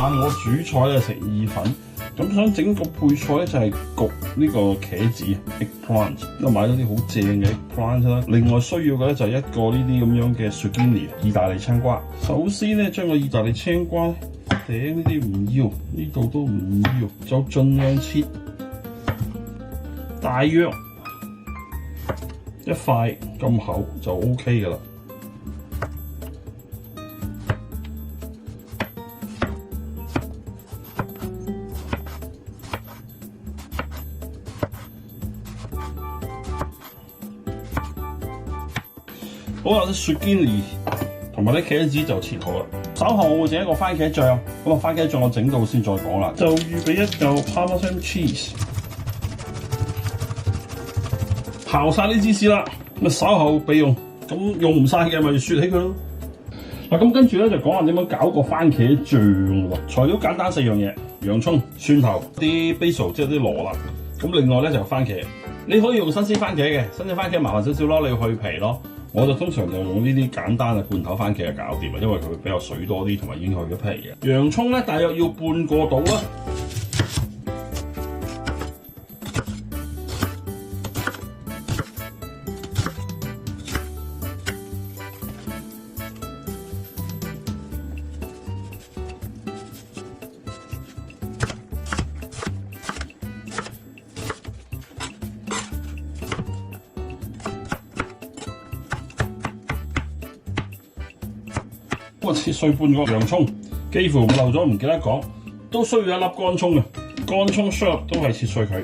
晚我煮菜咧食意粉，咁想整個配菜咧就係焗呢個茄子 eggplant， 咁買咗啲好正嘅 eggplant 啦。另外需要嘅咧就係一個呢啲咁樣嘅 zucchini 意大利青瓜。首先咧將個意大利青瓜頂呢啲唔要，呢度都唔要，就盡量切，大約一塊咁厚就 OK 㗎啦。好啦，啲雪堅尼同埋啲茄子就切好啦。稍後我會整一個番茄醬，咁啊番茄醬我整到先再講啦。就預備一嚿 Parmesan cheese， 刨晒啲芝士啦，咁稍後備用。咁用唔晒嘅咪雪起佢咯。嗱，咁跟住咧就講下點樣搞個番茄醬喎。材料簡單4樣嘢：洋葱、蒜頭、啲 basil 即係啲羅勒。咁另外咧就番茄，你可以用新鮮番茄嘅，新鮮番茄麻煩少少咯，你要去皮咯。我就通常就用呢啲簡單嘅罐頭番茄就搞掂啦，因為佢比較水多啲，同埋已經去咗皮嘅。洋葱咧大約要半個到啦。我切碎半個洋葱，幾乎漏咗唔記得講，都需要一粒乾葱嘅，乾葱 sharp 都係切碎佢。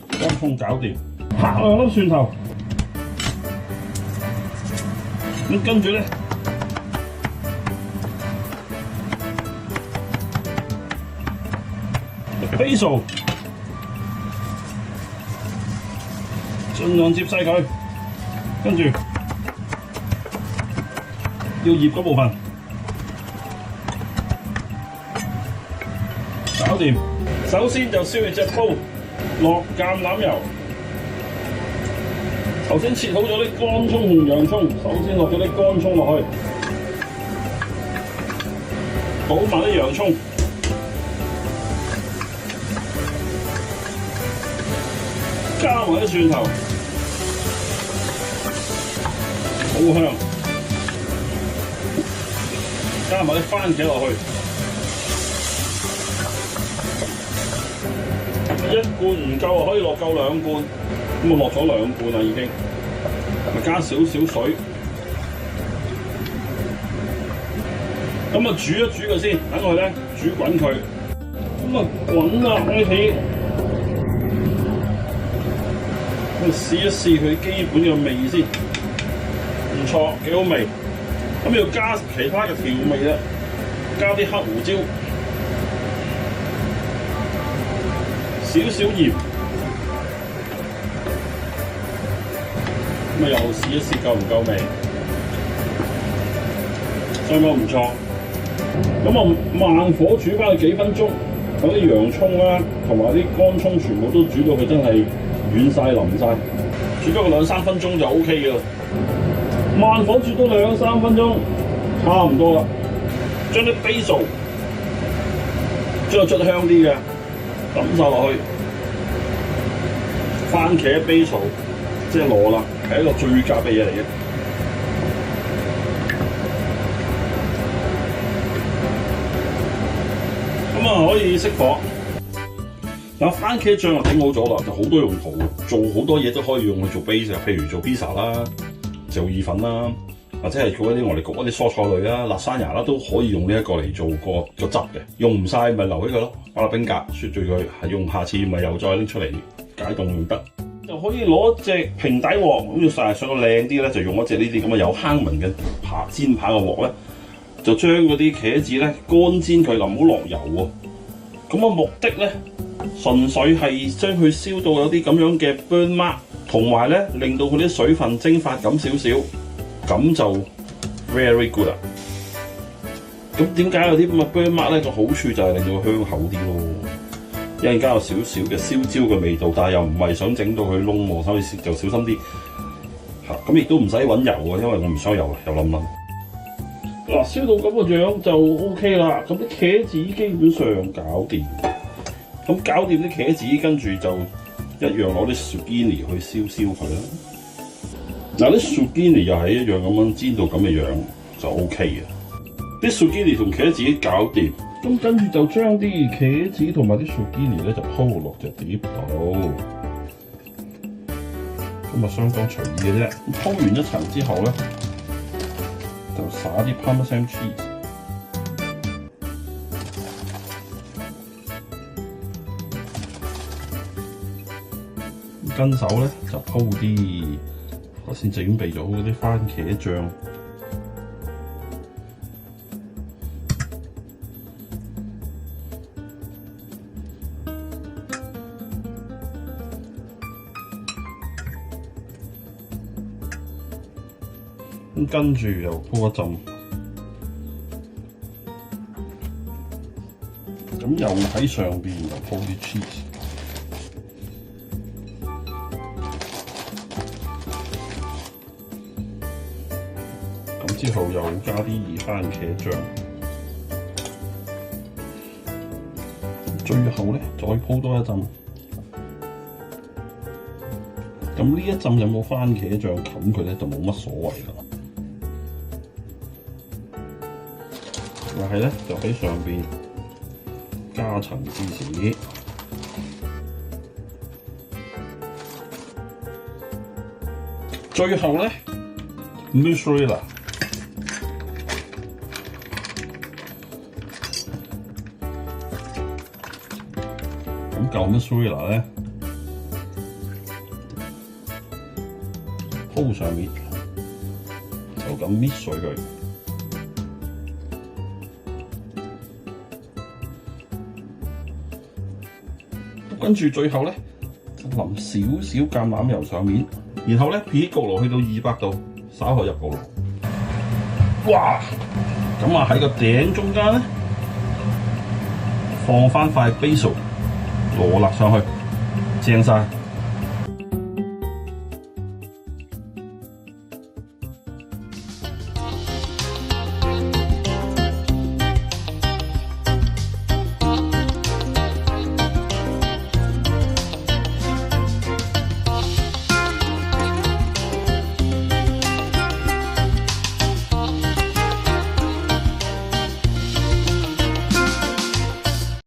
乾葱搞掂，拍2粒蒜頭，咁跟住咧，basil。盡量接晒佢，跟住要醃嗰部分，搞掂。首先就燒熱隻煲，落橄欖油。頭先切好咗啲乾葱同洋葱，首先落咗啲乾葱落去，倒埋啲洋葱。加埋啲蒜頭，好香。加埋啲番茄落去，1罐唔夠可以落夠2罐，咁我落咗2罐啦已經。咪加少少水，咁啊煮一煮佢先，等佢咧煮滾佢。咁啊滾啦，開始。試一試佢基本嘅味先，唔錯，幾好味。咁要加其他嘅調味啦，加啲黑胡椒，少少鹽，咁啊又試一試夠唔夠味，相當唔錯。咁啊慢火煮翻佢幾分鐘，等啲洋葱啦同埋啲乾葱全部都煮到佢真係軟晒腍晒，煮多個2-3分鐘就 O K 嘅啦。慢火煮多2-3分鐘，差唔多啦。將啲 basil 將佢捽香啲嘅抌晒落去。番茄 basil 即係羅勒，係一個最夾嘅嘢嚟嘅。咁啊可以熄火。嗱，番茄醬就整好咗啦，就好多用途，做好多嘢都可以用去做 base， 譬如做 pizza 啦、做意粉啦，或者係做一啲我哋焗一啲蔬菜類啦、辣沙牙啦，都可以用呢一個嚟做個汁嘅。用唔晒咪留起佢咯，擺落冰格雪住佢，係用下次咪又再拎出嚟解凍用得。就可以攞隻平底鑊，咁要上到靚啲咧，就用一隻呢啲咁嘅有坑紋嘅煎扒嘅鑊咧，就將嗰啲茄子咧乾煎佢，就唔好落油喎。咁啊目的咧，純粹係將佢燒到有啲咁樣嘅 burn mark， 同埋咧令到佢啲水分蒸發咁少少，咁就 very good 啦。咁點解有啲咁嘅 burn mark 咧？個好處就係令到佢香口啲咯。一陣間有少少嘅燒焦嘅味道，但係又唔係想整到佢燶喎，所以就小心啲。咁亦都唔使揾油啊，因為我唔想油淋淋。嗱，燒到咁個樣就 OK 啦。咁啲茄子基本上搞掂。咁搞掂啲茄子，跟住就一樣攞啲 zucchini 去燒佢啦。嗱，啲 zucchini 又係一樣咁樣煎到咁嘅樣就 OK 嘅。啲 zucchini 同茄子搞掂，咁跟住就將啲茄子同埋啲 zucchini 咧就鋪落隻碟度。咁啊相當隨意嘅啫。鋪完一層之後咧，就灑啲 Parmesan cheese。跟手咧就鋪啲頭先準備咗嗰啲番茄醬。咁跟住又鋪一浸，咁又喺上邊又鋪啲 cheese， 咁之後又加啲番茄醬，最後咧再鋪多一浸。咁呢一浸有冇番茄醬冚佢咧就冇乜所謂啦。但係咧就喺上邊加層芝士，最後咧 mozzarella， 咁嚿 mozzarella咧鋪上面，就咁搣碎佢。跟住最後咧，淋少少橄欖油上面，然後咧撇焗爐去到200度，稍後入焗爐。哇！咁啊喺個頂中間咧，放翻塊 basil 羅勒上去，正晒。